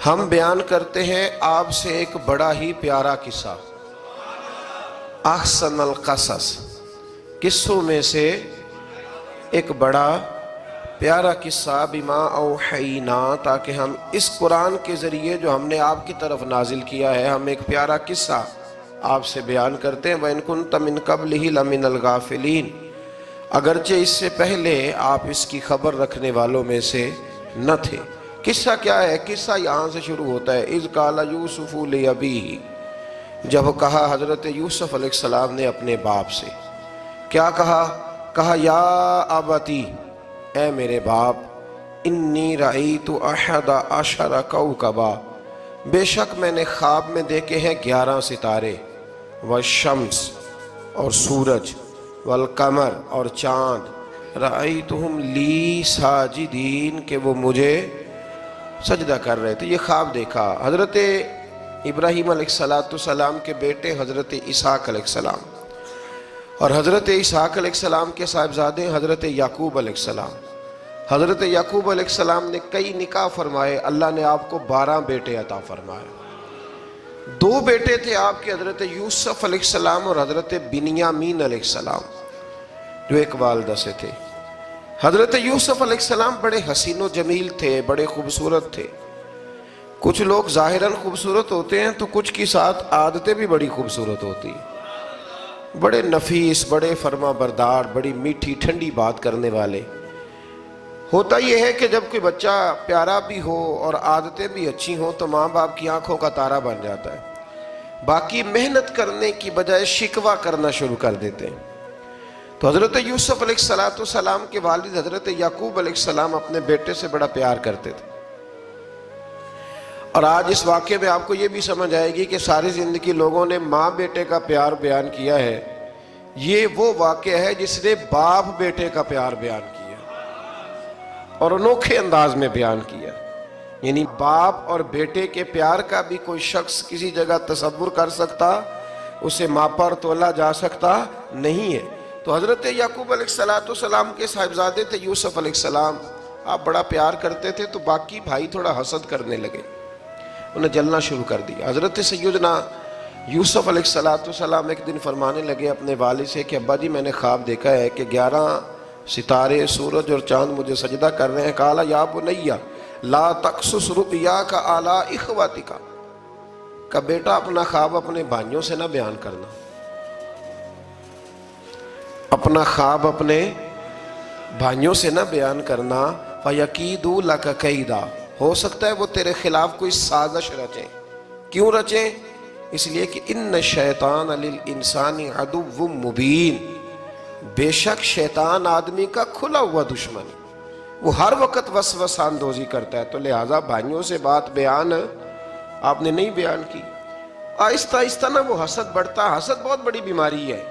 ہم بیان کرتے ہیں آپ سے ایک بڑا ہی پیارا قصہ، احسن القصص، قصوں میں سے ایک بڑا پیارا قصہ، بما اوحینا، تاکہ ہم اس قرآن کے ذریعے جو ہم نے آپ کی طرف نازل کیا ہے، ہم ایک پیارا قصہ آپ سے بیان کرتے ہیں۔ وَإِن كُنتَ مِن قَبْلِهِ لَمِنَ الْغَافِلِينَ، اگرچہ اس سے پہلے آپ اس کی خبر رکھنے والوں میں سے نہ تھے۔ قصہ کیا ہے؟ قصہ یہاں سے شروع ہوتا ہے، اذ قال یوسف لأبیہ، جب کہا حضرت یوسف علیہ السلام نے اپنے باپ سے، کیا کہا یا ابتی، اے میرے باپ، انی رأیت احد عشر کوکبا، بے شک میں نے خواب میں دیکھے ہیں 11 ستارے، والشمس اور سورج، والقمر اور چاند، رأیتہم لی ساجدین، کہ وہ مجھے سجدہ کر رہے تھے۔ یہ خواب دیکھا حضرت ابراہیم علیہ السلام کے بیٹے حضرت اسحاق علیہ السلام، اور حضرت اسحاق علیہ السلام کے صاحبزادے حضرت یعقوب علیہ السلام۔ حضرت یعقوب علیہ السلام نے کئی نکاح فرمائے، اللہ نے آپ کو 12 بیٹے عطا فرمائے۔ 2 بیٹے تھے آپ کے، حضرت یوسف علیہ السلام اور حضرت بنیامین علیہ السلام، جو ایک والدہ سے تھے۔ حضرت یوسف علیہ السلام بڑے حسین و جمیل تھے، بڑے خوبصورت تھے۔ کچھ لوگ ظاہراً خوبصورت ہوتے ہیں تو کچھ کی ساتھ عادتیں بھی بڑی خوبصورت ہوتی ہیں، بڑے نفیس، بڑے فرما بردار، بڑی میٹھی ٹھنڈی بات کرنے والے۔ ہوتا یہ ہے کہ جب کوئی بچہ پیارا بھی ہو اور عادتیں بھی اچھی ہوں تو ماں باپ کی آنکھوں کا تارا بن جاتا ہے، باقی محنت کرنے کی بجائے شکوہ کرنا شروع کر دیتے ہیں۔ تو حضرت یوسف علیہ السلام کے والد حضرت یعقوب علیہ السلام اپنے بیٹے سے بڑا پیار کرتے تھے۔ اور آج اس واقعے میں آپ کو یہ بھی سمجھ آئے گی کہ ساری زندگی لوگوں نے ماں بیٹے کا پیار بیان کیا ہے، یہ وہ واقعہ ہے جس نے باپ بیٹے کا پیار بیان کیا اور انوکھے انداز میں بیان کیا۔ یعنی باپ اور بیٹے کے پیار کا بھی کوئی شخص کسی جگہ تصور کر سکتا، اسے ماپا اور تولا جا سکتا نہیں ہے۔ تو حضرت یعقوب علیہ السلام کے صاحبزادے تھے یوسف علیہ السلام، آپ بڑا پیار کرتے تھے، تو باقی بھائی تھوڑا حسد کرنے لگے، انہیں جلنا شروع کر دیا۔ حضرت سیدنا یوسف علیہ السلام ایک دن فرمانے لگے اپنے والد سے کہ ابا جی میں نے خواب دیکھا ہے کہ 11 ستارے، سورج اور چاند مجھے سجدہ کر رہے ہیں۔ قال یا بنی لا تقصص رؤیاک علی اخواتک، کہ بیٹا اپنا خواب اپنے بھائیوں سے نہ بیان کرنا، اپنا خواب اپنے بھائیوں سے نہ بیان کرنا، فَيَكِيدُوا لَكَ كَيْدًا، ہو سکتا ہے وہ تیرے خلاف کوئی سازش رچیں۔ کیوں رچیں؟ اس لیے کہ اِنَّ الشَّيْطَانَ لِلْإِنسَانِ عَدُوٌّ مُبِينٌ، بے شک شیطان آدمی کا کھلا ہوا دشمن، وہ ہر وقت وسوسہ اندوزی کرتا ہے۔ تو لہٰذا بھائیوں سے بات بیان آپ نے نہیں بیان کی۔ آہستہ آہستہ نہ وہ حسد بڑھتا، حسد بہت بڑی بیماری ہے۔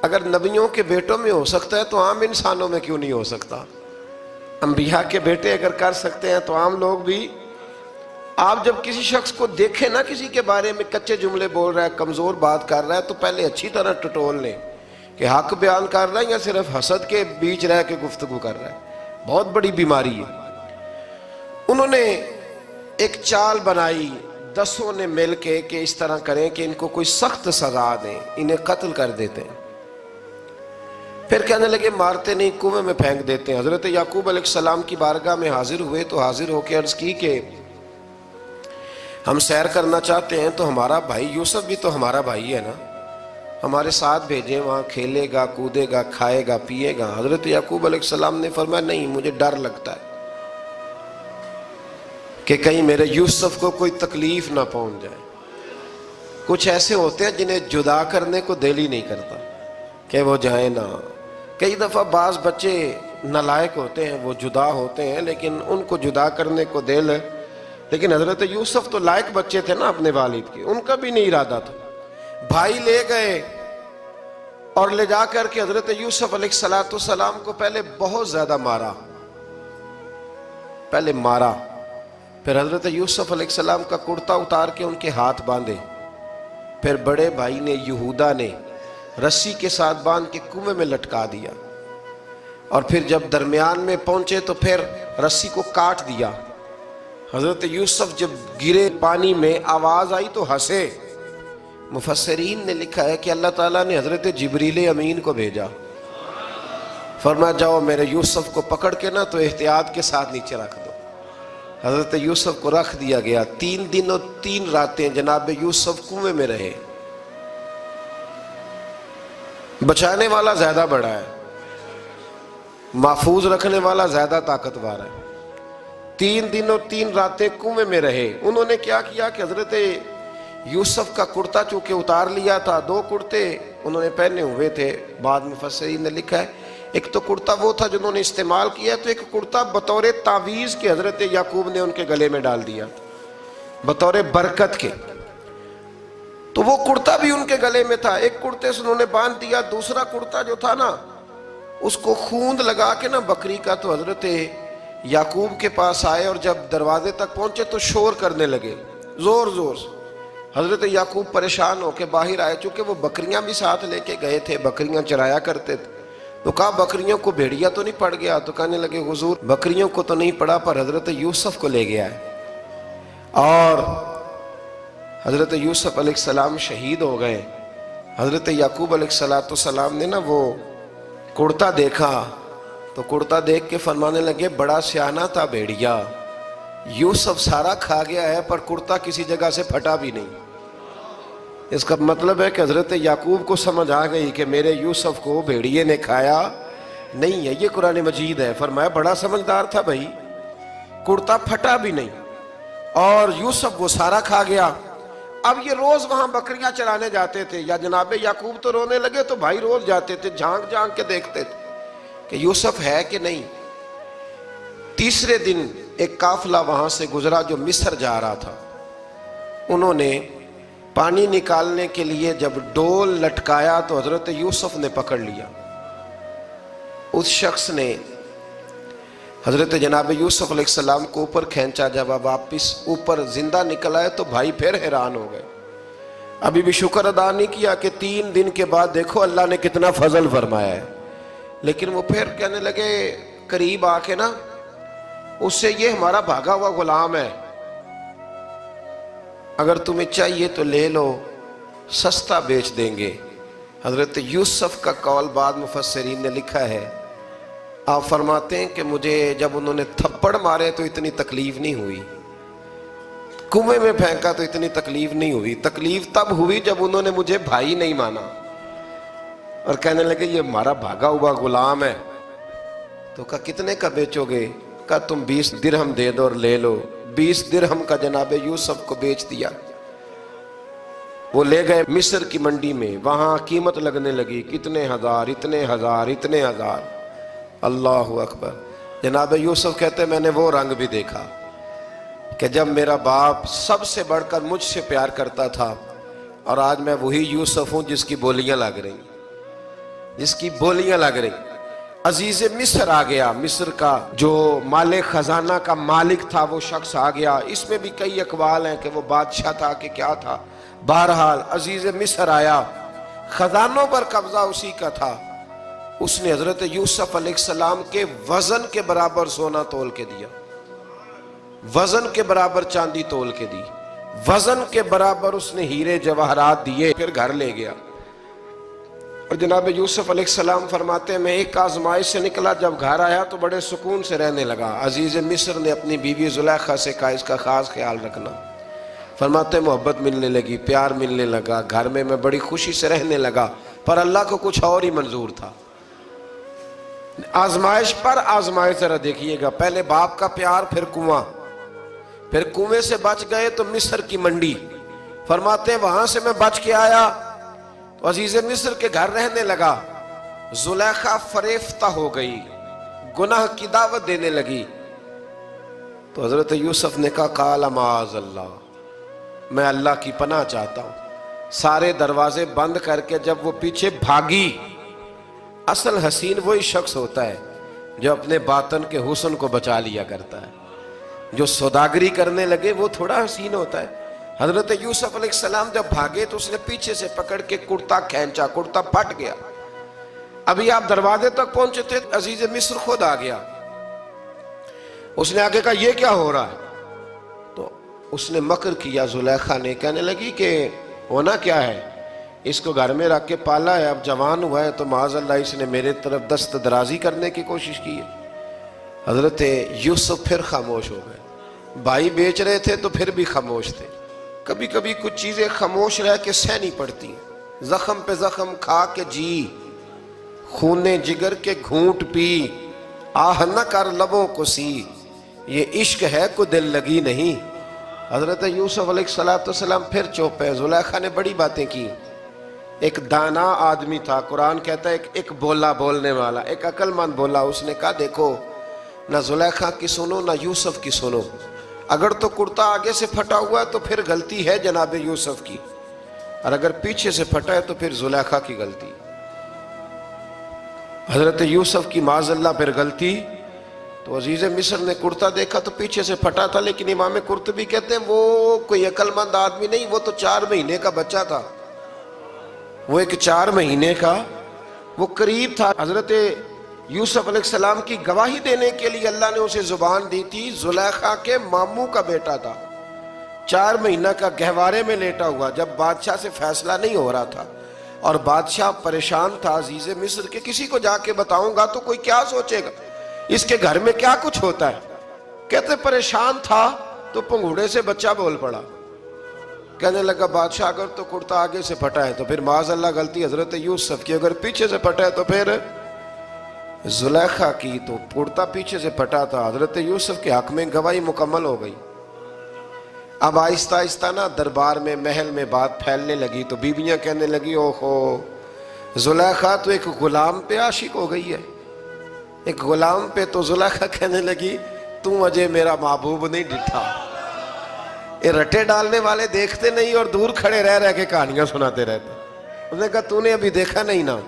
اگر نبیوں کے بیٹوں میں ہو سکتا ہے تو عام انسانوں میں کیوں نہیں ہو سکتا؟ انبیاء کے بیٹے اگر کر سکتے ہیں تو عام لوگ بھی۔ آپ جب کسی شخص کو دیکھیں نا کسی کے بارے میں کچے جملے بول رہا ہے، کمزور بات کر رہا ہے، تو پہلے اچھی طرح ٹٹول لیں کہ حق بیان کر رہا ہے یا صرف حسد کے بیچ رہ کے گفتگو کر رہا ہے۔ بہت بڑی بیماری ہے۔ انہوں نے ایک چال بنائی 10 نے مل کے کہ اس طرح کریں کہ ان کو کوئی سخت سزا دیں، انہیں قتل کر دیتے ہیں۔ پھر کہنے لگے مارتے نہیں، کنویں میں پھینک دیتے ہیں۔ حضرت یعقوب علیہ السلام کی بارگاہ میں حاضر ہوئے تو حاضر ہو کے عرض کی کہ ہم سیر کرنا چاہتے ہیں تو ہمارا بھائی یوسف بھی تو ہمارا بھائی ہے نا، ہمارے ساتھ بھیجیں، وہاں کھیلے گا، کودے گا، کھائے گا، پیے گا۔ حضرت یعقوب علیہ السلام نے فرمایا نہیں، مجھے ڈر لگتا ہے کہ کہیں میرے یوسف کو کوئی تکلیف نہ پہنچ جائے۔ کچھ ایسے ہوتے ہیں جنہیں جدا کرنے کو دل ہی نہیں کرتا کہ وہ جائیں نہ۔ کئی دفعہ بعض بچے نالائق ہوتے ہیں، وہ جدا ہوتے ہیں لیکن ان کو جدا کرنے کو دل ہے، لیکن حضرت یوسف تو لائق بچے تھے نا اپنے والد کے، ان کا بھی نہیں ارادہ تھا۔ بھائی لے گئے اور لے جا کر کے حضرت یوسف علیہ السلام کو پہلے بہت زیادہ مارا، پھر حضرت یوسف علیہ السلام کا کرتا اتار کے ان کے ہاتھ باندھے، پھر بڑے بھائی نے یہودا نے رسی کے ساتھ باندھ کے کنویں میں لٹکا دیا، اور پھر جب درمیان میں پہنچے تو پھر رسی کو کاٹ دیا، حضرت یوسف جب گرے پانی میں آواز آئی تو ہنسے. مفسرین نے لکھا ہے کہ اللہ تعالیٰ نے حضرت جبریل امین کو بھیجا، فرمایا جاؤ میرے یوسف کو پکڑ کے نا تو احتیاط کے ساتھ نیچے رکھ دو. حضرت یوسف کو رکھ دیا گیا. 3 دن اور 3 راتیں جناب یوسف کنویں میں رہے. بچانے والا زیادہ بڑا ہے، محفوظ رکھنے والا زیادہ طاقتور ہے. 3 دن اور 3 راتیں کنویں میں رہے. انہوں نے کیا کیا کہ حضرت یوسف کا کرتا چونکہ اتار لیا تھا، 2 کرتے انہوں نے پہنے ہوئے تھے. بعد مفسرین نے لکھا ہے ایک تو کرتا وہ تھا جنہوں نے استعمال کیا، تو ایک کرتا بطور تعویذ کے حضرت یعقوب نے ان کے گلے میں ڈال دیا بطور برکت کے. تو وہ کرتا بھی ان کے گلے میں تھا. ایک کرتے سے انہوں نے باندھ دیا. دوسرا کرتا جو تھا نا اس کو خوند لگا کے نا بکری کا، تو حضرت یعقوب کے پاس آئے اور جب دروازے تک پہنچے تو شور کرنے لگے زور زور سے. حضرت یعقوب پریشان ہو کے باہر آئے، چونکہ وہ بکریاں بھی ساتھ لے کے گئے تھے، بکریاں چرایا کرتے تھے. تو کہا بکریوں کو بھیڑیا تو نہیں پڑ گیا؟ تو کہنے لگے حضور بکریوں کو تو نہیں پڑا پر حضرت یوسف کو لے گیا ہے. اور حضرت یوسف علیہ السلام شہید ہو گئے. حضرت یعقوب علیہ السلام نے نا وہ کرتا دیکھا تو کرتا دیکھ کے فرمانے لگے بڑا سیانہ تھا بھیڑیا، یوسف سارا کھا گیا ہے پر کرتا کسی جگہ سے پھٹا بھی نہیں. اس کا مطلب ہے کہ حضرت یعقوب کو سمجھ آ گئی کہ میرے یوسف کو بھیڑیے نے کھایا نہیں ہے. یہ قرآن مجید ہے. فرمایا بڑا سمجھدار تھا بھائی، کرتا پھٹا بھی نہیں اور یوسف وہ سارا کھا گیا. اب یہ روز وہاں بکریاں چرانے جاتے تھے. یا جناب یعقوب تو رونے لگے تو بھائی روز جاتے تھے، جھانک جھانک کے دیکھتے تھے کہ یوسف ہے کہ نہیں. تیسرے دن ایک قافلہ وہاں سے گزرا جو مصر جا رہا تھا. انہوں نے پانی نکالنے کے لیے جب ڈول لٹکایا تو حضرت یوسف نے پکڑ لیا. اس شخص نے حضرت جناب یوسف علیہ السلام کو اوپر کھینچا. جب واپس اوپر زندہ نکل آئے تو بھائی پھر حیران ہو گئے. ابھی بھی شکر ادا نہیں کیا کہ 3 دن کے بعد دیکھو اللہ نے کتنا فضل فرمایا ہے. لیکن وہ پھر کہنے لگے قریب آ کے نا اس سے یہ ہمارا بھاگا ہوا غلام ہے، اگر تمہیں چاہیے تو لے لو، سستا بیچ دیں گے. حضرت یوسف کا قول بعد مفسرین نے لکھا ہے، آپ فرماتے ہیں کہ مجھے جب انہوں نے تھپڑ مارے تو اتنی تکلیف نہیں ہوئی، کنویں میں پھینکا تو اتنی تکلیف نہیں ہوئی. تکلیف تب ہوئی جب انہوں نے مجھے بھائی نہیں مانا اور کہنے لگے یہ ہمارا بھاگا ہوا غلام ہے. تو کہا کتنے کا بیچو گے؟ کہا تم 20 درہم دے دو اور لے لو. 20 درہم کا جناب یوسف کو بیچ دیا. وہ لے گئے مصر کی منڈی میں، وہاں قیمت لگنے لگی کتنے ہزار، اتنے ہزار، اتنے ہزار. اللہ اکبر. جناب یوسف کہتے میں نے وہ رنگ بھی دیکھا کہ جب میرا باپ سب سے بڑھ کر مجھ سے پیار کرتا تھا اور آج میں وہی یوسف ہوں جس کی بولیاں لگ رہی، جس کی بولیاں لگ رہی. عزیز مصر آ گیا. مصر کا جو مال خزانہ کا مالک تھا وہ شخص آ گیا. اس میں بھی کئی اقوال ہیں کہ وہ بادشاہ تھا کہ کیا تھا. بہرحال عزیز مصر آیا، خزانوں پر قبضہ اسی کا تھا. اس نے حضرت یوسف علیہ السلام کے وزن کے برابر سونا تول کے دیا، وزن کے برابر چاندی تول کے دی، وزن کے برابر اس نے ہیرے جواہرات دیے. پھر گھر لے گیا. اور جناب یوسف علیہ السلام فرماتے ہیں میں ایک آزمائش سے نکلا، جب گھر آیا تو بڑے سکون سے رہنے لگا. عزیز مصر نے اپنی بیوی زلیخا سے کہا اس کا خاص خیال رکھنا. فرماتے ہیں محبت ملنے لگی، پیار ملنے لگا، گھر میں بڑی خوشی سے رہنے لگا. پر اللہ کو کچھ اور ہی منظور تھا. آزمائش پر آزمائش ذرا دیکھیے گا. پہلے باپ کا پیار، پھر کنواں، پھر کنویں سے بچ گئے تو مصر کی منڈی. فرماتے ہیں وہاں سے میں بچ کے آیا تو عزیز مصر کے گھر رہنے لگا. زلیخا فریفتہ ہو گئی، گناہ کی دعوت دینے لگی. تو حضرت یوسف نے کہا قال معاذ اللہ، میں اللہ کی پناہ چاہتا ہوں. سارے دروازے بند کر کے جب وہ پیچھے بھاگی. اصل حسین وہی شخص ہوتا ہے جو اپنے باطن کے حسن کو بچا لیا کرتا ہے. جو سوداگری کرنے لگے وہ تھوڑا حسین ہوتا ہے. حضرت یوسف علیہ السلام جب بھاگے تو اس نے پیچھے سے پکڑ کے کرتا کھینچا، کرتا پھٹ گیا. ابھی آپ دروازے تک پہنچے تھے، عزیز مصر خود آ گیا. اس نے آگے کہا یہ کیا ہو رہا ہے؟ اس نے مکر کیا زلیخا نے، کہنے لگی کہ ہونا کیا ہے، اس کو گھر میں رکھ کے پالا ہے، اب جوان ہوا ہے تو معاذ اللہ اس نے میرے طرف دست درازی کرنے کی کوشش کی ہے۔ حضرت یوسف پھر خاموش ہو گئے، بھائی بیچ رہے تھے تو پھر بھی خاموش تھے۔ کبھی کبھی کچھ چیزیں خاموش رہ کے سہنی پڑتی ہیں، زخم پہ زخم کھا کے جی، خون جگر کے گھونٹ پی، آہ نہ کر لبوں کو سی، یہ عشق ہے کو دل لگی نہیں۔ حضرت یوسف علیہ السلام پھر چپ ہے۔ زلیخا نے بڑی باتیں کی، ایک دانا آدمی تھا، قرآن کہتا ہے ایک بولا بولنے والا، ایک عقل مند بولا، اس نے کہا دیکھو نہ زلیخا کی سنو نہ یوسف کی سنو، اگر تو کرتا آگے سے پھٹا ہوا ہے تو پھر غلطی ہے جناب یوسف کی، اور اگر پیچھے سے پھٹا ہے تو پھر زلیخا کی غلطی۔ حضرت یوسف کی معاذ اللہ پھر غلطی، تو عزیز مصر نے کرتا دیکھا تو پیچھے سے پھٹا تھا، لیکن امام قرطبی کہتے ہیں وہ کوئی عقل مند آدمی نہیں، وہ تو 4 مہینے کا بچہ تھا، وہ ایک 4 مہینے کا وہ قریب تھا۔ حضرت یوسف علیہ السلام کی گواہی دینے کے لیے اللہ نے اسے زبان دی تھی، زلیخا کے ماموں کا بیٹا تھا، 4 مہینہ کا گہوارے میں لیٹا ہوا، جب بادشاہ سے فیصلہ نہیں ہو رہا تھا اور بادشاہ پریشان تھا عزیز مصر کہ کسی کو جا کے بتاؤں گا تو کوئی کیا سوچے گا، اس کے گھر میں کیا کچھ ہوتا ہے۔ کہتے پریشان تھا تو پنگوڑے سے بچہ بول پڑا، کہنے لگا بادشاہ اگر تو کرتا آگے سے پھٹا ہے تو پھر معاذ اللہ غلطی حضرت یوسف کی، اگر پیچھے سے پھٹا ہے تو پھر زلیخا کی، تو کرتا پیچھے سے پھٹا تھا، حضرت یوسف کے حق میں گواہی مکمل ہو گئی۔ اب آہستہ آہستہ نا دربار میں محل میں بات پھیلنے لگی، تو بیویاں کہنے لگی اوہو زلیخا تو ایک غلام پہ عاشق ہو گئی ہے، ایک غلام پہ۔ تو زلیخا کہنے لگی تم اجے میرا محبوب نہیں ڈٹھا۔ یہ رٹے ڈالنے والے دیکھتے نہیں اور دور کھڑے رہ رہ کے کہانیاں سناتے رہتے۔ اس نے کہا تو نے ابھی دیکھا نہیں نا،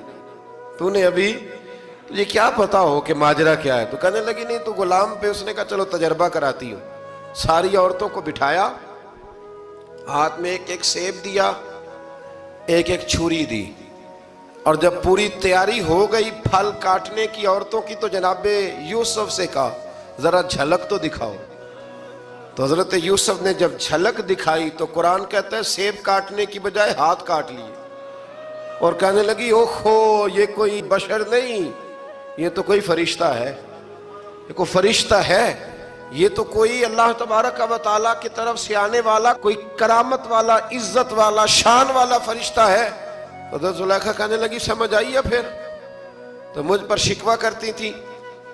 تو نے ابھی، تجھے کیا پتا ہو کہ ماجرا کیا ہے؟ تو کہنے لگی نہیں تو غلام پہ۔ اس نے کہا چلو تجربہ کراتی ہوں۔ ساری عورتوں کو بٹھایا، ہاتھ میں ایک ایک سیب دیا، ایک ایک چھری دی، اور جب پوری تیاری ہو گئی پھل کاٹنے کی عورتوں کی تو جناب یوسف سے کہا ذرا جھلک تو دکھاؤ۔ تو حضرت یوسف نے جب جھلک دکھائی تو قرآن کہتا ہے سیب کاٹنے کی بجائے ہاتھ کاٹ لیے، اور کہنے لگی اوہو یہ کوئی بشر نہیں، یہ تو کوئی فرشتہ ہے، یہ کوئی فرشتہ ہے، یہ تو کوئی اللہ تبارک و تعالیٰ کی طرف سے آنے والا کوئی کرامت والا عزت والا شان والا فرشتہ ہے۔ حضرت زلیخا کہنے لگی سمجھ آئی ہے پھر تو مجھ پر شکوہ کرتی تھی۔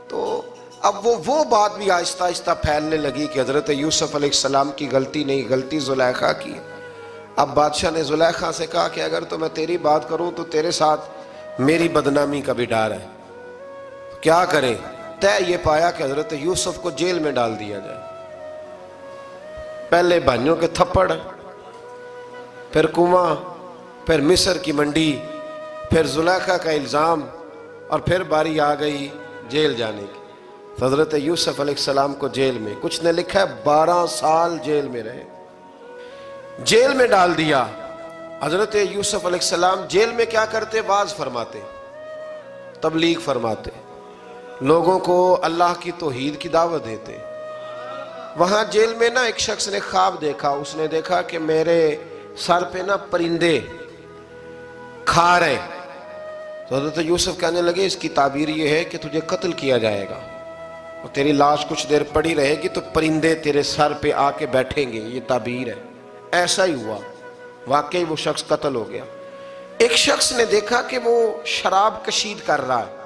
تو اب وہ بات بھی آہستہ آہستہ پھیلنے لگی کہ حضرت یوسف علیہ السلام کی غلطی نہیں، غلطی زلیخا کی۔ اب بادشاہ نے زلیخا سے کہا کہ اگر تو میں تیری بات کروں تو تیرے ساتھ میری بدنامی کا بھی ڈر ہے، کیا کریں؟ طے یہ پایا کہ حضرت یوسف کو جیل میں ڈال دیا جائے۔ پہلے بھائیوں کے تھپڑ، پھر کنواں، پھر مصر کی منڈی، پھر زلیخا کا الزام، اور پھر باری آ گئی جیل جانے کی۔ تو حضرت یوسف علیہ السلام کو جیل میں، کچھ نے لکھا ہے 12 سال جیل میں رہے، جیل میں ڈال دیا۔ حضرت یوسف علیہ السلام جیل میں کیا کرتے؟ واعظ فرماتے، تبلیغ فرماتے، لوگوں کو اللہ کی توحید کی دعوت دیتے۔ وہاں جیل میں نا ایک شخص نے خواب دیکھا، اس نے دیکھا کہ میرے سر پہ نا پرندے کھا رہے۔ تو حضرت یوسف کہنے لگے اس کی تعبیر یہ ہے کہ تجھے قتل کیا جائے گا، اور تیری لاش کچھ دیر پڑی رہے گی تو پرندے تیرے سر پہ آ کے بیٹھیں گے، یہ تعبیر ہے۔ ایسا ہی ہوا، واقعی وہ شخص قتل ہو گیا۔ ایک شخص نے دیکھا کہ وہ شراب کشید کر رہا ہے،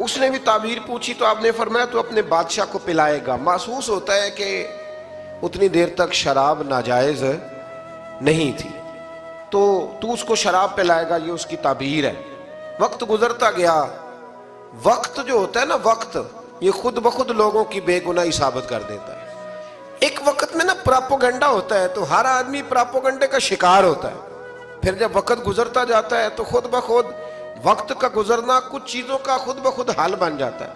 اس نے بھی تعبیر پوچھی تو آپ نے فرمایا تو اپنے بادشاہ کو پلائے گا۔ محسوس ہوتا ہے کہ اتنی دیر تک شراب ناجائز نہیں تھی، تو اس کو شراب پلائے گا، یہ اس کی تعبیر ہے۔ وقت گزرتا گیا، وقت جو ہوتا ہے نا، وقت یہ خود بخود لوگوں کی بے گناہی ثابت کر دیتا ہے۔ ایک وقت میں نا پراپوگنڈا ہوتا ہے تو ہر آدمی پراپوگنڈے کا شکار ہوتا ہے، پھر جب وقت گزرتا جاتا ہے تو خود بخود وقت کا گزرنا کچھ چیزوں کا خود بخود حل بن جاتا ہے۔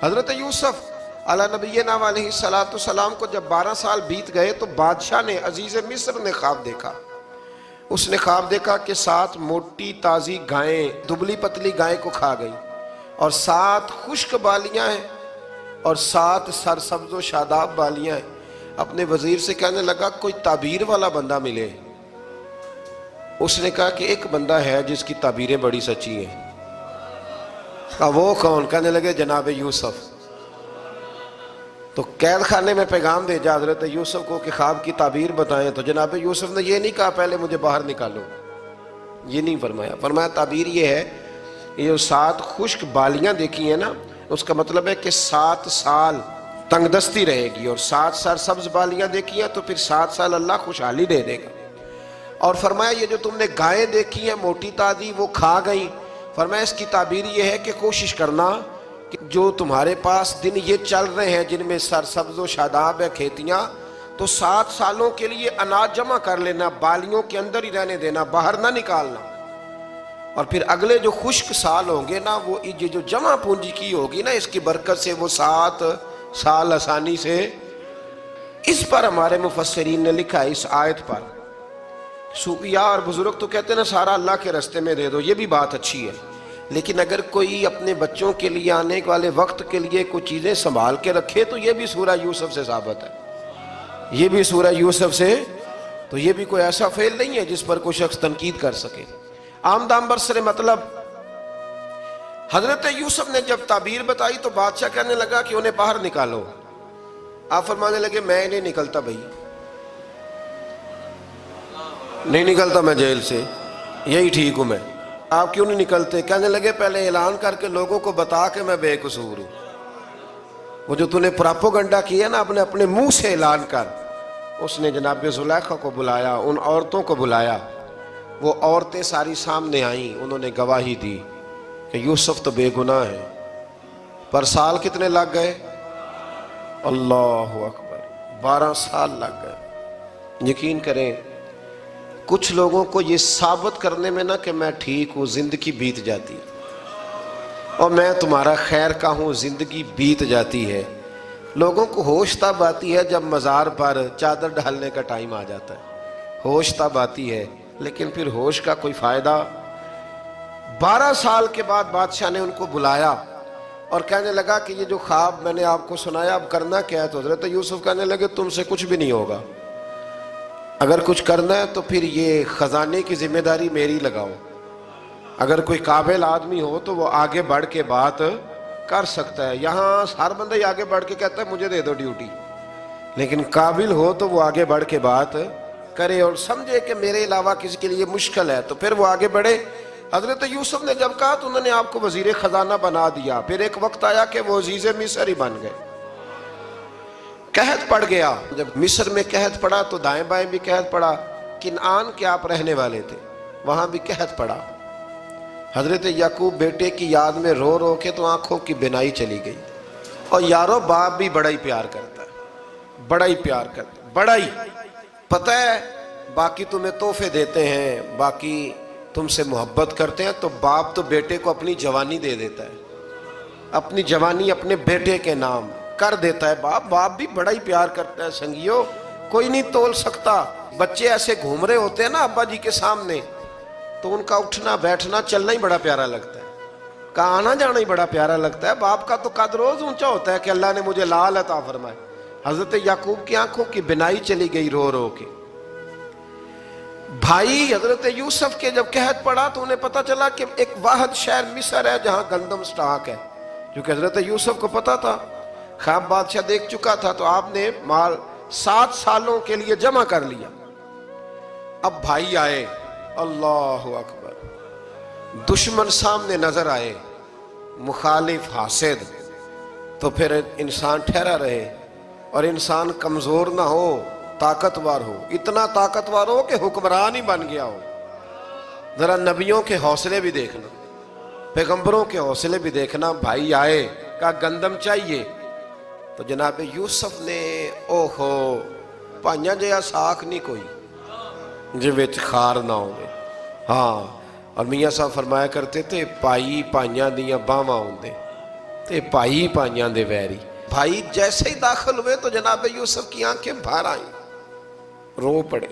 حضرت یوسف علی نبینا علیہ السلام کو جب 12 سال بیت گئے تو بادشاہ نے، عزیز مصر نے خواب دیکھا۔ اس نے خواب دیکھا کہ 7 موٹی تازی گائیں دبلی پتلی گائیں کو کھا گئی، اور 7 خشک بالیاں ہیں اور 7 سرسبز و شاداب بالیاں ہیں۔ اپنے وزیر سے کہنے لگا کوئی تعبیر والا بندہ ملے. اس نے کہا کہ ایک بندہ ہے جس کی تعبیریں بڑی سچی ہیں. کہا وہ کون؟ کہنے لگے جناب یوسف. تو قید خانے میں پیغام بھیجا حضرت یوسف کو کہ خواب کی تعبیر بتائیں. تو جناب یوسف نے یہ نہیں کہا پہلے مجھے باہر نکالو، یہ نہیں فرمایا. فرمایا تعبیر یہ ہے، یہ جو 7 خشک بالیاں دیکھی ہیں نا، اس کا مطلب ہے کہ 7 سال تنگ دستی رہے گی، اور 7 سال سبز بالیاں دیکھی ہیں تو پھر 7 سال اللہ خوشحالی دے دے گا. اور فرمایا یہ جو تم نے گائیں دیکھی ہیں موٹی تازی وہ کھا گئی، فرمایا اس کی تعبیر یہ ہے کہ کوشش کرنا کہ جو تمہارے پاس دن یہ چل رہے ہیں جن میں سرسبز و شاداب ہے کھیتیاں، تو 7 سالوں کے لیے اناج جمع کر لینا، بالیوں کے اندر ہی رہنے دینا، باہر نہ نکالنا. اور پھر اگلے جو خشک سال ہوں گے نا، وہ یہ جو جمع پونجی کی ہوگی نا، اس کی برکت سے وہ 7 سال آسانی سے. اس پر ہمارے مفسرین نے لکھا ہے اس آیت پر، صوفیاء اور بزرگ تو کہتے ہیں نا سارا اللہ کے راستے میں دے دو، یہ بھی بات اچھی ہے، لیکن اگر کوئی اپنے بچوں کے لیے آنے والے وقت کے لیے کوئی چیزیں سنبھال کے رکھے تو یہ بھی سورہ یوسف سے ثابت ہے، یہ بھی سورہ یوسف سے. تو یہ بھی کوئی ایسا فعل نہیں ہے جس پر کوئی شخص تنقید کر سکے. آمدام برسر مطلب حضرت یوسف نے جب تعبیر بتائی تو بادشاہ کہنے لگا کہ انہیں باہر نکالو. آپ فرمانے لگے میں نہیں نکلتا بھائی، نہیں نکلتا میں جیل سے، یہی ٹھیک ہوں میں. آپ کیوں نہیں نکلتے؟ کہنے لگے پہلے اعلان کر کے لوگوں کو بتا کہ میں بے قصور ہوں. وہ جو تو نے پراپوگنڈا کیا نا اپنے منہ سے اعلان کر. اس نے جناب زلیخا کو بلایا، ان عورتوں کو بلایا، وہ عورتیں ساری سامنے آئیں، انہوں نے گواہی دی کہ یوسف تو بے گناہ ہے. پر سال کتنے لگ گئے؟ اللہ اکبر، 12 سال لگ گئے. یقین کریں کچھ لوگوں کو یہ ثابت کرنے میں نا کہ میں ٹھیک ہوں زندگی بیت جاتی ہے، اور میں تمہارا خیر کا ہوں زندگی بیت جاتی ہے. لوگوں کو ہوش تب آتی ہے جب مزار پر چادر ڈالنے کا ٹائم آ جاتا ہے، ہوش تب آتی ہے، لیکن پھر ہوش کا کوئی فائدہ. 12 سال کے بعد بادشاہ نے ان کو بلایا اور کہنے لگا کہ یہ جو خواب میں نے آپ کو سنایا اب کرنا کیا ہے؟ تو حضرت یوسف کہنے لگے تم سے کچھ بھی نہیں ہوگا، اگر کچھ کرنا ہے تو پھر یہ خزانے کی ذمہ داری میری لگاؤ. اگر کوئی قابل آدمی ہو تو وہ آگے بڑھ کے بات کر سکتا ہے. یہاں ہر بندہ ہی آگے بڑھ کے کہتا ہے مجھے دے دو ڈیوٹی، لیکن قابل ہو تو وہ آگے بڑھ کے بات کرے اور سمجھے کہ میرے علاوہ کسی کے لیے مشکل ہے تو پھر وہ آگے بڑھے. حضرت یوسف نے جب کہا تو انہوں نے آپ کو وزیر خزانہ بنا دیا. پھر ایک وقت آیا کہ وہ عزیز مصر ہی بن گئے. قحط پڑ گیا، جب مصر میں قحط پڑا تو دائیں بائیں بھی قحط پڑا. کنعان کے آپ رہنے والے تھے، وہاں بھی قحط پڑا. حضرت یعقوب بیٹے کی یاد میں رو رو کے تو آنکھوں کی بینائی چلی گئی. اور یارو باپ بھی بڑا ہی پیار کرتا ہے، بڑا ہی پیار کرتا ہے، بڑا ہی. پتہ ہے باقی تمہیں تحفے دیتے ہیں، باقی تم سے محبت کرتے ہیں، تو باپ تو بیٹے کو اپنی جوانی دے دیتا ہے، اپنی جوانی اپنے بیٹے کے نام کر دیتا ہے. باپ بھی بڑا ہی پیار کرتا ہے. سنگیو کوئی نہیں تول سکتا. بچے ایسے گھوم رہے ہوتے ہیں نا ابا جی کے سامنے، تو ان کا اٹھنا بیٹھنا چلنا ہی بڑا پیارا لگتا ہے، کا آنا جانا ہی بڑا پیارا لگتا ہے. باپ کا تو قد روز اونچا ہوتا ہے کہ اللہ نے مجھے لال عطا فرمائے. حضرت یعقوب کی آنکھوں کی بینائی چلی گئی رو رو کے. بھائی حضرت یوسف کے جب قحط پڑا تو انہیں پتا چلا کہ ایک واحد شہر مصر ہے جہاں گندم سٹاک ہے، کیونکہ حضرت یوسف کو پتا تھا، خواب بادشاہ دیکھ چکا تھا. تو آپ نے مال 7 سالوں کے لیے جمع کر لیا. اب بھائی آئے، اللہ اکبر، دشمن سامنے نظر آئے، مخالف حاسد، تو پھر انسان ٹھہرا رہے اور انسان کمزور نہ ہو، طاقتور ہو. اتنا طاقتور ہو کہ حکمران ہی بن گیا ہو. ذرا نبیوں کے حوصلے بھی دیکھنا، پیغمبروں کے حوصلے بھی دیکھنا. بھائی آئے، کہا گندم چاہیے. تو جناب یوسف نے اوہو پائیاں جیا ساکھ نہیں کوئی جے وچ خار نہ ہوئے. ہاں، اور میاں صاحب فرمایا کرتے تھے پائی پائیاں دیاں باواں ہوندے تے پائی پائیاں دے ویری. بھائی جیسے ہی داخل ہوئے تو جناب یوسف کی آنکھیں بھر آئیں، رو پڑے.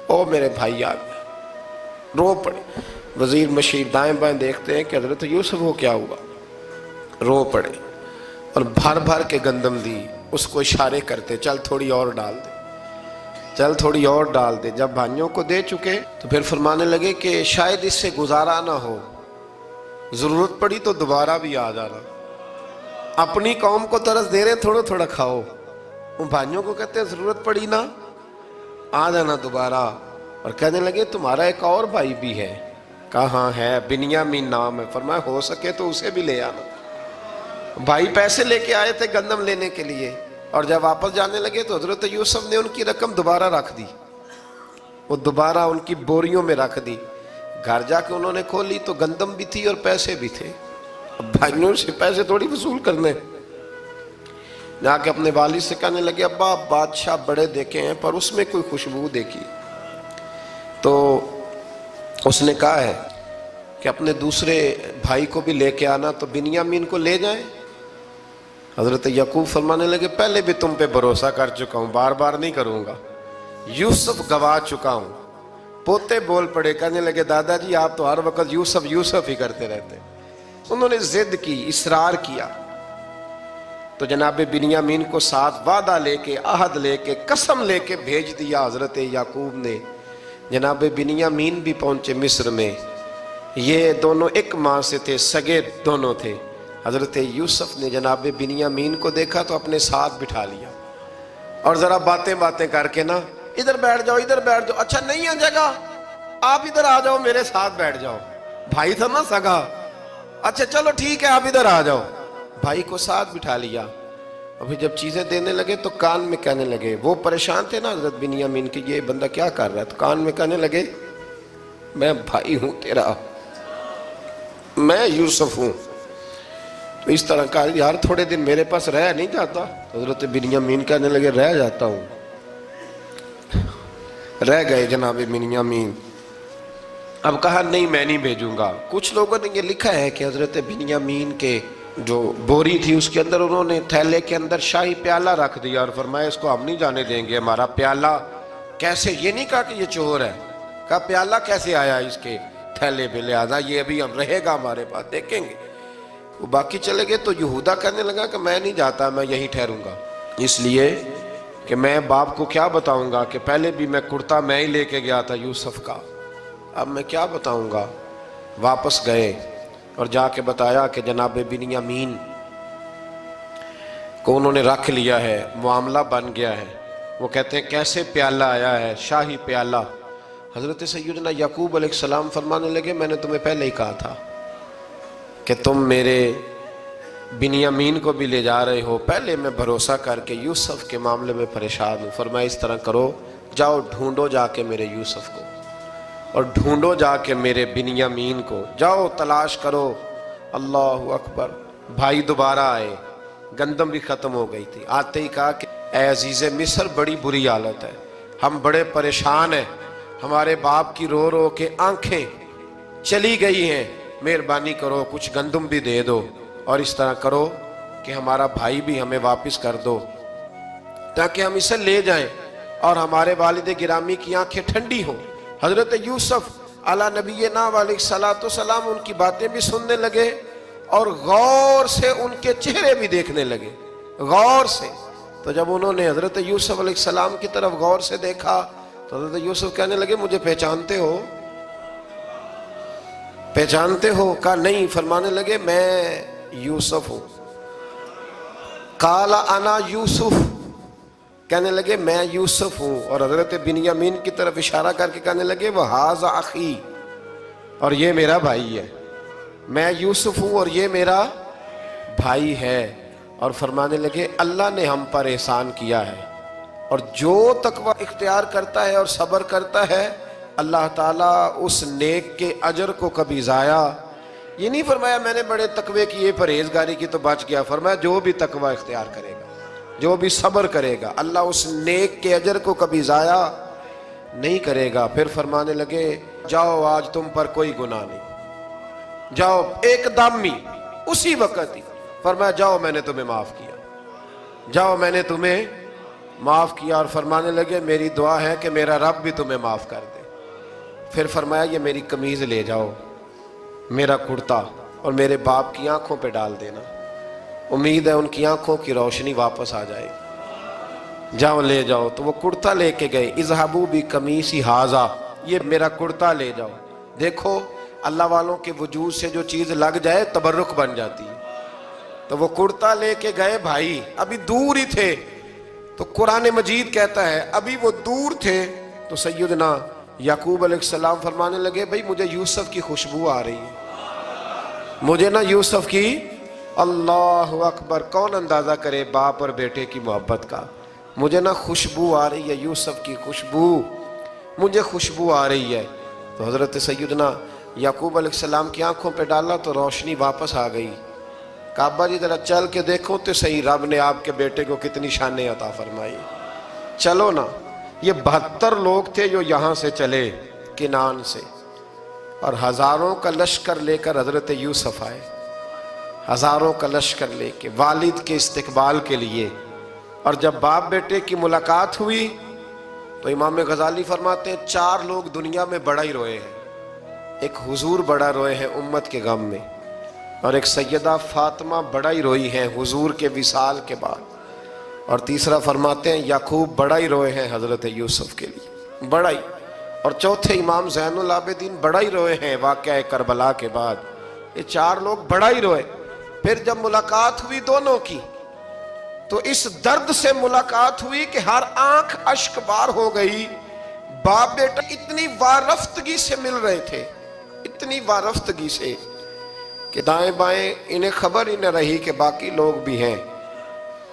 او میرے بھائی آ گئے، رو پڑے. وزیر مشیر دائیں بائیں دیکھتے ہیں کہ حضرت یوسف کو کیا ہوا، رو پڑے اور بھر بھر کے گندم دی. اس کو اشارے کرتے چل تھوڑی اور ڈال دے، چل تھوڑی اور ڈال دے۔ جب بھائیوں کو دے چکے تو پھر فرمانے لگے کہ شاید اس سے گزارا نہ ہو، ضرورت پڑی تو دوبارہ بھی آ جانا، اپنی قوم کو ترس دے رہے تھوڑا تھوڑا کھاؤ، ان بھائیوں کو کہتے ہیں ضرورت پڑی نا آ جانا دوبارہ۔ اور کہنے لگے تمہارا ایک اور بھائی بھی ہے، کہا ہاں ہے، بنیامین نام ہے، فرمایا ہو سکے تو اسے بھی لے آنا۔ بھائی پیسے لے کے آئے تھے گندم لینے کے لیے، اور جب واپس جانے لگے تو حضرت یوسف نے ان کی رقم دوبارہ رکھ دی، وہ دوبارہ ان کی بوریوں میں رکھ دی۔ گھر جا کے انہوں نے کھولی تو گندم بھی تھی اور پیسے بھی تھے۔ اب بھائیوں سے پیسے تھوڑی وصول کرنے، جا کے اپنے والد سے کہنے لگے ابا بادشاہ بڑے دیکھے ہیں پر اس میں کوئی خوشبو دیکھی، تو اس نے کہا ہے کہ اپنے دوسرے بھائی کو بھی لے کے آنا، تو بنیامین کو لے جائیں۔ حضرت یعقوب فرمانے لگے پہلے بھی تم پہ بھروسہ کر چکا ہوں، بار بار نہیں کروں گا، یوسف گوا چکا ہوں۔ پوتے بول پڑے، کہنے لگے دادا جی آپ تو ہر وقت یوسف یوسف ہی کرتے رہتے۔ انہوں نے ضد کی، اصرار کیا، تو جناب بنیامین کو ساتھ وعدہ لے کے، عہد لے کے، قسم لے کے بھیج دیا حضرت یعقوب نے۔ جناب بنیامین بھی پہنچے مصر میں، یہ دونوں ایک ماں سے تھے، سگے دونوں تھے۔ حضرت یوسف نے جناب بنیامین کو دیکھا تو اپنے ساتھ بٹھا لیا، اور ذرا باتیں کر کے نا ادھر بیٹھ جاؤ ادھر بیٹھ جاؤ، اچھا نہیں ہے جگہ آپ ادھر آ جاؤ میرے ساتھ بیٹھ جاؤ، بھائی تھا نا سگا، اچھا چلو ٹھیک ہے آپ ادھر آ جاؤ، بھائی کو ساتھ بٹھا لیا۔ ابھی جب چیزیں دینے لگے تو کان میں کہنے لگے، وہ پریشان تھے نا حضرت بنیامین کی یہ بندہ کیا کر رہا ہے، تو کان میں کہنے لگے میں بھائی ہوں تیرا، میں یوسف ہوں۔ تو اس طرح کہا یار تھوڑے دن میرے پاس رہ نہیں جاتا، تو حضرت بنیامین کہنے لگے رہ جاتا ہوں۔ رہ گئے جناب بنیامین۔ اب کہا نہیں میں نہیں بھیجوں گا۔ کچھ لوگوں نے یہ لکھا ہے کہ حضرت بنیامین کے جو بوری تھی اس کے اندر انہوں نے تھیلے کے اندر شاہی پیالہ رکھ دیا اور فرمایا اس کو ہم نہیں جانے دیں گے، ہمارا پیالہ کیسے، یہ نہیں کہا کہ یہ چور ہے، کہا پیالہ کیسے آیا اس کے تھیلے پہ، لہذا یہ ابھی ہم رہے گا ہمارے پاس، دیکھیں گے۔ وہ باقی چلے گئے تو یہودا کہنے لگا کہ میں نہیں جاتا، میں یہیں ٹھہروں گا، اس لیے کہ میں باپ کو کیا بتاؤں گا کہ پہلے بھی میں کرتا میں ہی لے کے گیا تھا یوسف کا، اب میں کیا بتاؤں گا۔ واپس گئے اور جا کے بتایا کہ جناب بنیامین کو انہوں نے رکھ لیا ہے، معاملہ بن گیا ہے۔ وہ کہتے ہیں کیسے پیالہ آیا ہے، شاہی پیالہ۔ حضرت سیدنا یعقوب علیہ السلام فرمانے لگے میں نے تمہیں پہلے ہی کہا تھا کہ تم میرے بنیامین کو بھی لے جا رہے ہو، پہلے میں بھروسہ کر کے یوسف کے معاملے میں پریشان ہوں۔ فرمایا اس طرح کرو، جاؤ ڈھونڈو جا کے میرے یوسف کو، اور ڈھونڈو جا کے میرے بنیامین کو، جاؤ تلاش کرو۔ اللہ اکبر۔ بھائی دوبارہ آئے، گندم بھی ختم ہو گئی تھی، آتے ہی کہا کہ اے عزیز مصر بڑی بری حالت ہے، ہم بڑے پریشان ہیں، ہمارے باپ کی رو رو کے آنکھیں چلی گئی ہیں، مہربانی کرو کچھ گندم بھی دے دو، اور اس طرح کرو کہ ہمارا بھائی بھی ہمیں واپس کر دو تاکہ ہم اسے لے جائیں اور ہمارے والد گرامی کی آنکھیں ٹھنڈی ہوں۔ حضرت یوسف علی نبینا علیہ السلام ان کی باتیں بھی سننے لگے اور غور سے ان کے چہرے بھی دیکھنے لگے، غور سے۔ تو جب انہوں نے حضرت یوسف علیہ السلام کی طرف غور سے دیکھا تو حضرت یوسف کہنے لگے مجھے پہچانتے ہو، پہچانتے ہو؟ کہا نہیں۔ فرمانے لگے میں یوسف ہوں۔ قال انا یوسف، کہنے لگے میں یوسف ہوں، اور حضرت بنیامین کی طرف اشارہ کر کے کہنے لگے وَهَذَا أَخِي، اور یہ میرا بھائی ہے، میں یوسف ہوں اور یہ میرا بھائی ہے۔ اور فرمانے لگے اللہ نے ہم پر احسان کیا ہے، اور جو تقوی اختیار کرتا ہے اور صبر کرتا ہے اللہ تعالیٰ اس نیک کے اجر کو کبھی ضائع، یہ نہیں فرمایا میں نے بڑے تقوی کیے پرہیزگاری کی تو بچ گیا، فرمایا جو بھی تقوی اختیار کرے گا، جو بھی صبر کرے گا، اللہ اس نیک کے اجر کو کبھی ضائع نہیں کرے گا۔ پھر فرمانے لگے جاؤ آج تم پر کوئی گناہ نہیں، جاؤ ایک دم ہی اسی وقت ہی فرمایا جاؤ میں نے تمہیں معاف کیا، جاؤ میں نے تمہیں معاف کیا۔ اور فرمانے لگے میری دعا ہے کہ میرا رب بھی تمہیں معاف کر دے۔ پھر فرمایا یہ میری قمیض لے جاؤ، میرا کرتا، اور میرے باپ کی آنکھوں پہ ڈال دینا۔ امید ہے ان کی آنکھوں کی روشنی واپس آ جائے، جاؤ لے جاؤ۔ تو وہ کرتا لے کے گئے، اذهبوا بقمیصی ھذا، یہ میرا کرتا لے جاؤ۔ دیکھو اللہ والوں کے وجود سے جو چیز لگ جائے تبرک بن جاتی ہے۔ تو وہ کرتا لے کے گئے بھائی، ابھی دور ہی تھے، تو قرآن مجید کہتا ہے ابھی وہ دور تھے تو سیدنا یعقوب علیہ السلام فرمانے لگے بھئی مجھے یوسف کی خوشبو آ رہی ہے، مجھے نا یوسف کی، اللہ اکبر، کون اندازہ کرے باپ اور بیٹے کی محبت کا، مجھے نا خوشبو آ رہی ہے، یوسف کی خوشبو، مجھے خوشبو آ رہی ہے۔ تو حضرت سیدنا یعقوب علیہ السلام کی آنکھوں پہ ڈالا تو روشنی واپس آ گئی۔ کعبہ جی ذرا چل کے دیکھو تو صحیح رب نے آپ کے بیٹے کو کتنی شانیں عطا فرمائی۔ چلو نا، یہ 72 لوگ تھے جو یہاں سے چلے کنعان سے، اور ہزاروں کا لشکر لے کر حضرت یوسف آئے، ہزاروں کا لشکر لے کے والد کے استقبال کے لیے۔ اور جب باپ بیٹے کی ملاقات ہوئی تو امام غزالی فرماتے ہیں 4 لوگ دنیا میں بڑا ہی روئے ہیں، ایک حضور بڑا روئے ہیں امت کے غم میں، اور ایک سیدہ فاطمہ بڑا ہی روئی ہیں حضور کے وصال کے بعد، اور تیسرا فرماتے ہیں یعقوب بڑا ہی روئے ہیں حضرت یوسف کے لیے، بڑا ہی، اور چوتھے امام زین العابدین بڑا ہی روئے ہیں واقعہ کربلا کے بعد۔ یہ 4 لوگ بڑا ہی روئے۔ پھر جب ملاقات ہوئی دونوں کی تو اس درد سے ملاقات ہوئی کہ ہر آنکھ اشک بار ہو گئی۔ باپ بیٹا اتنی وارفتگی سے مل رہے تھے، اتنی وارفتگی سے کہ دائیں بائیں انہیں خبر ہی نہ رہی کہ باقی لوگ بھی ہیں۔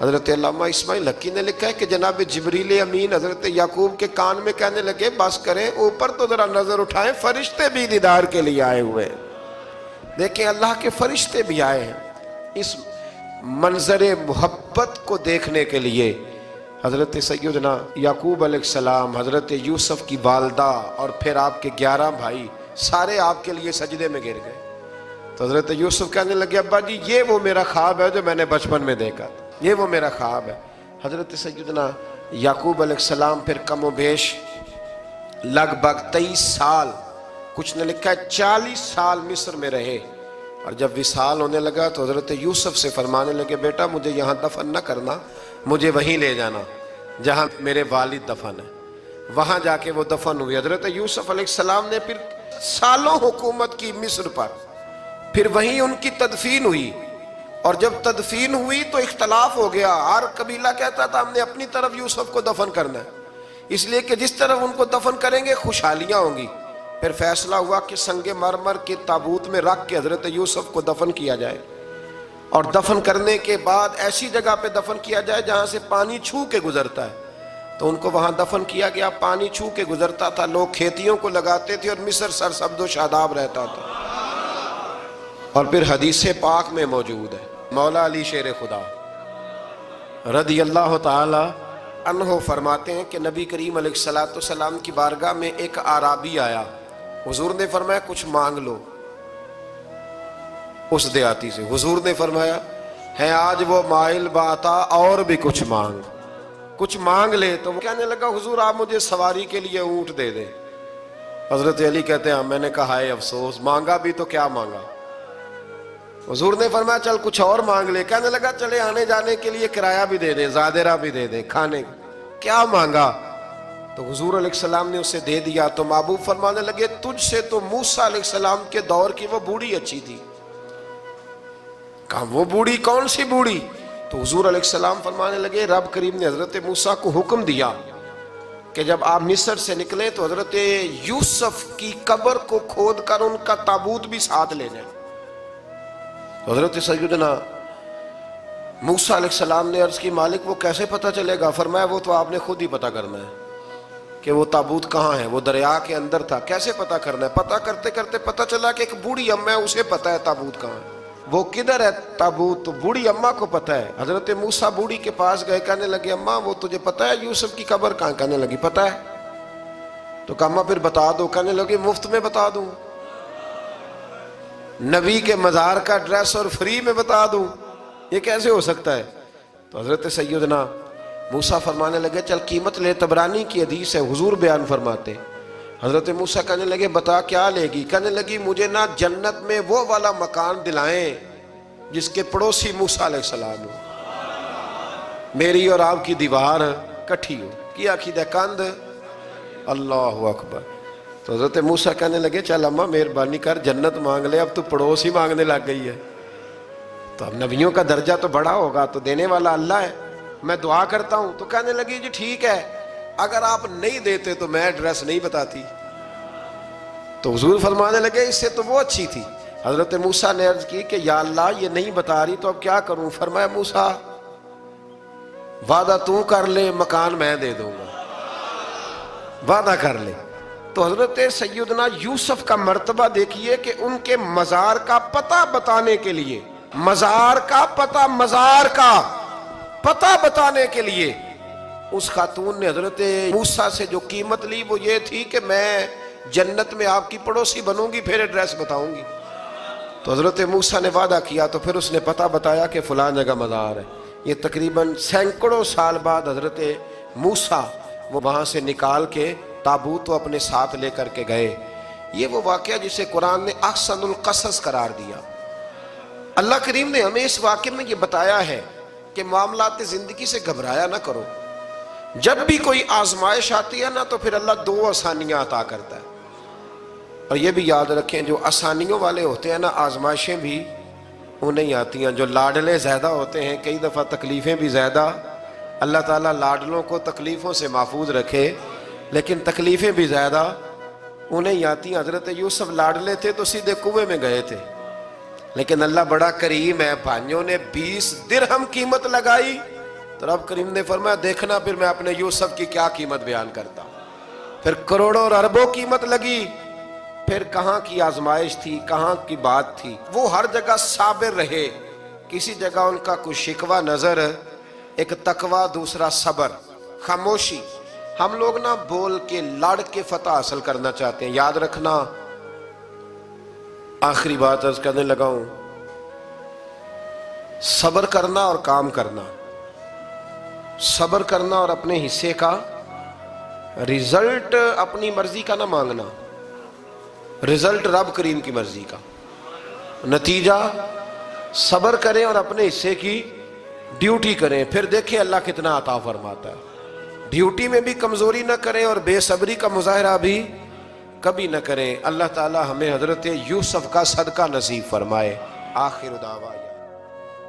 حضرت علامہ اسماعیل حقی نے لکھا ہے کہ جناب جبریل امین حضرت یعقوب کے کان میں کہنے لگے بس کریں، اوپر تو ذرا نظر اٹھائیں، فرشتے بھی دیدار کے لیے آئے ہوئے ہیں۔ دیکھیں اللہ کے فرشتے بھی آئے ہیں اس منظر محبت کو دیکھنے کے لیے۔ حضرت سیدنا یعقوب علیہ السلام، حضرت یوسف کی والدہ، اور پھر آپ کے 11 بھائی سارے آپ کے لیے سجدے میں گر گئے۔ تو حضرت یوسف کہنے لگے ابا جی یہ وہ میرا خواب ہے جو میں نے بچپن میں دیکھا تھا، یہ وہ میرا خواب ہے۔ حضرت سیدنا یعقوب علیہ السلام پھر کم و بیش لگ بھگ 23 سال، کچھ نے لکھا ہے 40 سال مصر میں رہے، اور جب وصال ہونے لگا تو حضرت یوسف سے فرمانے لگے بیٹا مجھے یہاں دفن نہ کرنا، مجھے وہیں لے جانا جہاں میرے والد دفن ہے۔ وہاں جا کے وہ دفن ہوئی۔ حضرت یوسف علیہ السلام نے پھر سالوں حکومت کی مصر پر، پھر وہیں ان کی تدفین ہوئی، اور جب تدفین ہوئی تو اختلاف ہو گیا، ہر قبیلہ کہتا تھا ہم نے اپنی طرف یوسف کو دفن کرنا ہے، اس لیے کہ جس طرف ان کو دفن کریں گے خوشحالیاں ہوں گی۔ پھر فیصلہ ہوا کہ سنگ مرمر کے تابوت میں رکھ کے حضرت یوسف کو دفن کیا جائے، اور دفن کرنے کے بعد ایسی جگہ پہ دفن کیا جائے جہاں سے پانی چھو کے گزرتا ہے۔ تو ان کو وہاں دفن کیا گیا، پانی چھو کے گزرتا تھا، لوگ کھیتیوں کو لگاتے تھے اور مصر سرسبز و شاداب رہتا تھا۔ اور پھر حدیث پاک میں موجود ہے، مولا علی شیر خدا رضی اللہ تعالی عنہ فرماتے ہیں کہ نبی کریم علیہ السلام کی بارگاہ میں ایک اعرابی آیا، حضور نے فرمایا کچھ مانگ لو اس دیہاتی سے۔ حضور نے فرمایا ہے آج وہ مائل باتا، اور بھی کچھ مانگ لے۔ تو وہ کہنے لگا حضور آپ مجھے سواری کے لیے اونٹ دے دیں۔ حضرت علی کہتے ہیں میں نے کہا ہے افسوس، مانگا بھی تو کیا مانگا۔ حضور نے فرمایا چل کچھ اور مانگ لے۔ کہنے لگا چلے آنے جانے کے لیے کرایہ بھی دے دے، زادرہ بھی دے دے، کھانے کیا مانگا؟ تو حضور علیہ السلام نے اسے دے دیا۔ تو محبوب فرمانے لگے تجھ سے تو موسیٰ علیہ السلام کے دور کی وہ بوڑھی اچھی تھی۔ کہا وہ بوڑھی کون سی بوڑھی؟ تو حضور علیہ السلام فرمانے لگے رب کریم نے حضرت موسیٰ کو حکم دیا کہ جب آپ مصر سے نکلیں تو حضرت یوسف کی قبر کو کھود کر ان کا تابوت بھی ساتھ لے جائیں۔ حضرت سیدنا موسیٰ علیہ السلام نے عرض کی مالک وہ کیسے پتہ چلے گا؟ فرمایا وہ تو آپ نے خود ہی پتہ کرنا ہے کہ وہ تابوت کہاں ہے، وہ دریا کے اندر تھا، کیسے پتہ کرنا ہے؟ پتہ کرتے کرتے پتہ چلا کہ ایک بوڑھی اماں ہے، اسے پتہ ہے تابوت کہاں ہے، وہ کدھر ہے تابوت، تو بوڑھی اماں کو پتہ ہے۔ حضرت موسیٰ بوڑھی کے پاس گئے، کہنے لگے اماں وہ تجھے پتہ ہے یوسف کی قبر کہاں؟ کہنے لگی پتہ ہے۔ تو کہا اماں پھر بتا دو۔ کہنے لگی مفت میں بتا دوں، نبی کے مزار کا ایڈریس اور فری میں بتا دوں، یہ کیسے ہو سکتا ہے؟ تو حضرت سیدنا موسیٰ فرمانے لگے چل قیمت لے، طبرانی کی حدیث ہے، حضور بیان فرماتے۔ حضرت موسیٰ کہنے لگے بتا کیا لے گی؟ کہنے لگی مجھے نا جنت میں وہ والا مکان دلائیں جس کے پڑوسی موسیٰ علیہ السلام ہو، میری اور آپ کی دیوار کٹھی ہو، کیا عقیدہ کند اللہ اکبر۔ تو حضرت موسیٰ کہنے لگے چل اماں مہربانی کر جنت مانگ لے، اب تو پڑوس ہی مانگنے لگ گئی ہے، تو اب نبیوں کا درجہ تو بڑا ہوگا، تو دینے والا اللہ ہے، میں دعا کرتا ہوں۔ تو کہنے لگی جی ٹھیک ہے، اگر آپ نہیں دیتے تو میں ایڈریس نہیں بتاتی۔ تو حضور فرمانے لگے اس سے تو وہ اچھی تھی۔ حضرت موسیٰ نے عرض کی کہ یا اللہ یہ نہیں بتا رہی تو اب کیا کروں؟ فرمایا موسیٰ وعدہ تو کر لے، مکان میں دے دوں گا، وعدہ کر لے۔ تو حضرت سیدنا یوسف کا مرتبہ دیکھیے کہ ان کے مزار کا پتہ بتانے کے لیے، مزار کا پتہ بتانے کے لیے اس خاتون نے حضرت موسیٰ سے جو قیمت لی وہ یہ تھی کہ میں جنت میں آپ کی پڑوسی بنوں گی، پھر ایڈریس بتاؤں گی۔ تو حضرت موسیٰ نے وعدہ کیا، تو پھر اس نے پتہ بتایا کہ فلاں جگہ مزار ہے۔ یہ تقریباً سینکڑوں سال بعد حضرت موسیٰ وہ وہاں سے نکال کے تابوت وہ اپنے ساتھ لے کر کے گئے۔ یہ وہ واقعہ جسے قرآن نے احسن القصص قرار دیا۔ اللہ کریم نے ہمیں اس واقعے میں یہ بتایا ہے کہ معاملات زندگی سے گھبرایا نہ کرو، جب بھی کوئی آزمائش آتی ہے نا تو پھر اللہ دو آسانیاں عطا کرتا ہے، اور یہ بھی یاد رکھیں جو آسانیوں والے ہوتے ہیں نا آزمائشیں بھی انہیں آتی ہیں، جو لاڈلے زیادہ ہوتے ہیں کئی دفعہ تکلیفیں بھی زیادہ۔ اللہ تعالیٰ لاڈلوں کو تکلیفوں سے محفوظ رکھے، لیکن تکلیفیں بھی زیادہ انہیں آتی ہیں۔ حضرت یوسف لاڈلے تھے تو سیدھے کنویں میں گئے تھے، لیکن اللہ بڑا کریم ہے، بھائیوں نے 20 درہم قیمت لگائی تو رب کریم نے فرمایا دیکھنا پھر میں اپنے یوسف کی کیا قیمت بیان کرتا ہوں۔ پھر کروڑوں اور اربوں قیمت لگی، پھر کہاں کی آزمائش تھی، کہاں کی بات تھی، وہ ہر جگہ صابر رہے، کسی جگہ ان کا کوئی شکوہ نظر، ایک تقوی، دوسرا صبر، خاموشی۔ ہم لوگ نہ بول کے لڑ کے فتح حاصل کرنا چاہتے ہیں، یاد رکھنا۔ آخری بات عرض کرنے لگا ہوں، صبر کرنا اور کام کرنا، صبر کرنا اور اپنے حصے کا رزلٹ اپنی مرضی کا نہ مانگنا، رزلٹ رب کریم کی مرضی کا، نتیجہ صبر کریں اور اپنے حصے کی ڈیوٹی کریں، پھر دیکھیں اللہ کتنا عطا فرماتا ہے۔ ڈیوٹی میں بھی کمزوری نہ کریں اور بے صبری کا مظاہرہ بھی کبھی نہ کریں۔ اللہ تعالی ہمیں حضرت یوسف کا صدقہ نصیب فرمائے۔ آخر دعوانا